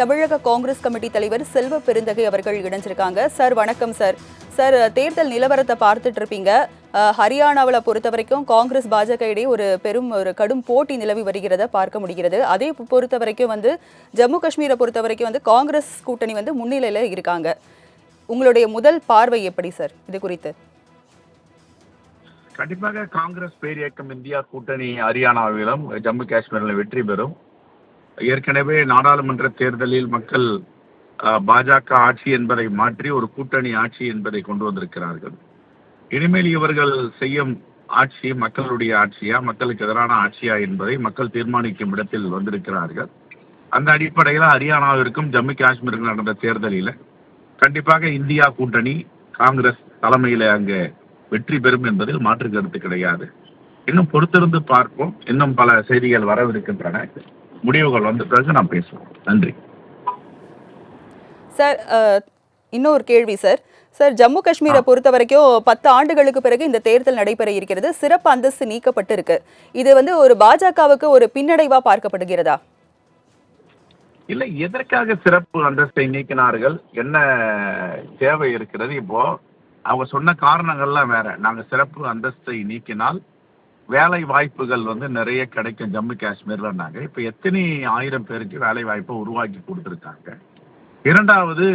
தமிழக காங்கிரஸ் கமிட்டி தலைவர் செல்வ பெருந்தகை அவர்கள் இணைஞ்சிருக்காங்க. சார் வணக்கம் சார். சார், தேர்தல் நிலவரத்தை பார்த்துட்டு இருப்பீங்க. ஹரியானாவில் பொறுத்த வரைக்கும் காங்கிரஸ் பாஜக இடையே ஒரு கடும் போட்டி நிலவி வருகிறத பார்க்க முடிகிறது. அதே பொறுத்த வரைக்கும் ஜம்மு காஷ்மீரை பொறுத்த வரைக்கும் காங்கிரஸ் கூட்டணி முன்னிலையில இருக்காங்க. உங்களுடைய முதல் பார்வை எப்படி சார் இது குறித்து? கண்டிப்பாக காங்கிரஸ் பேரியக்கம் இந்தியா கூட்டணி ஹரியானாவிலும் ஜம்மு காஷ்மீரிலும் வெற்றி பெறும். ஏற்கனவே நாடாளுமன்ற தேர்தலில் மக்கள் பாஜக ஆட்சி என்பதை மாற்றி ஒரு கூட்டணி ஆட்சி என்பதை கொண்டு வந்திருக்கிறார்கள். இனிமேல் இவர்கள் செய்யும் ஆட்சி மக்களுடைய ஆட்சியா, மக்களுக்கு எதிரான ஆட்சியா என்பதை மக்கள் தீர்மானிக்கும் இடத்தில் வந்திருக்கிறார்கள். அந்த அடிப்படையில் ஹரியானாவிற்கும் ஜம்மு காஷ்மீருக்கும் நடந்த தேர்தலில் கண்டிப்பாக இந்தியா கூட்டணி காங்கிரஸ் தலைமையில அங்கே வெற்றி பெறும் என்பதில் மாற்று கருத்து கிடையாது. இன்னும் பொறுத்திருந்து பார்ப்போம். இன்னும் பல செய்திகள் வரவிருக்கின்றன. முடிவுகள் வந்த பிறகு நாம் பேசுவோம். நன்றி சார். இன்னொரு கேள்வி சார். சார், ஜம்மு காஷ்மீரை பொறுத்த வரைக்கும் 10 ஆண்டுகளுக்கு பிறகு இந்த தேர்தல் நடைபெற இருக்கிறது. சிறப்பு அந்தஸ்து நீக்கப்பட்டு இருக்கு. இது ஒரு பாஜகவுக்கு ஒரு பின்னடைவா பார்க்கப்படுகிறதா? இல்லை, எதற்காக சிறப்பு அந்தஸ்தை நீக்கினார்கள், என்ன தேவை இருக்கிறது? இப்போ அவங்க சொன்ன காரணங்கள்லாம் வேற. நாங்கள் சிறப்பு அந்தஸ்தை நீக்கினால் வேலை வாய்ப்புகள் நிறைய கிடைக்கும் ஜம்மு காஷ்மீர்லன்னாங்க. இப்போ எத்தனை ஆயிரம் பேருக்கு வேலை வாய்ப்பை உருவாக்கி கொடுத்துருக்காங்க. இரண்டாவது,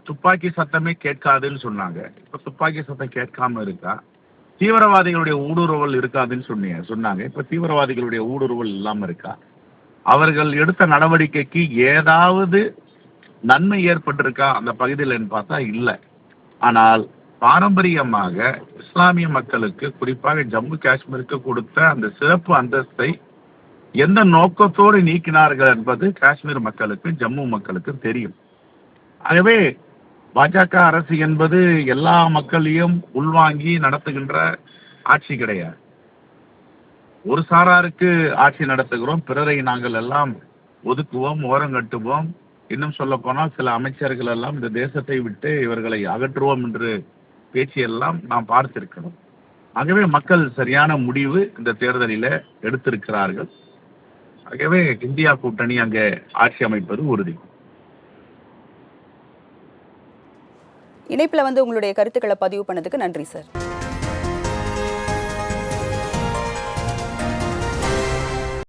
துப்பாக்கி சத்தமே கேட்காதுன்னு சொன்னாங்க. இப்போ துப்பாக்கி சத்தம் கேட்காம இருக்கா? தீவிரவாதிகளுடைய ஊடுருவல் இருக்காதுன்னு சொன்னாங்க. இப்போ தீவிரவாதிகளுடைய ஊடுருவல் இல்லாமல் இருக்கா? அவர்கள் எடுத்த நடவடிக்கைக்கு ஏதாவது நன்மை ஏற்பட்டிருக்கா அந்த பகுதியில் பார்த்தா இல்லை. ஆனால் பாரம்பரியமாக இஸ்லாமிய மக்களுக்கு, குறிப்பாக ஜம்மு காஷ்மீருக்கு கொடுத்த அந்த சிறப்பு அந்தஸ்தை எந்த நோக்கத்தோடு நீக்கினார்கள் என்பது காஷ்மீர் மக்களுக்கு, ஜம்மு மக்களுக்கு தெரியும். ஆகவே பாஜக அரசு என்பது எல்லா மக்களையும் உள்வாங்கி நடத்துகின்ற ஆட்சி கிடையாது. ஒரு சாராருக்கு ஆட்சி நடத்துகிறோம், பிறரை நாங்கள் எல்லாம் ஒதுக்குவோம், ஓரங்கட்டுவோம். இன்னும் சொல்ல போனால் சில அமைச்சர்கள் எல்லாம் இந்த தேசத்தை விட்டு இவர்களை அகற்றுவோம் என்று பேச்சியெல்லாம் நாம் பார்த்திருக்கிறோம். ஆகவே மக்கள் சரியான முடிவு இந்த தேர்தலில் எடுத்திருக்கிறார்கள். ஆகவே இந்தியா கூட்டணி அங்கே ஆட்சி அமைப்பது உறுதி. இணைப்பில் உங்களுடைய கருத்துக்களை பதிவு பண்ணதுக்கு நன்றி சார்.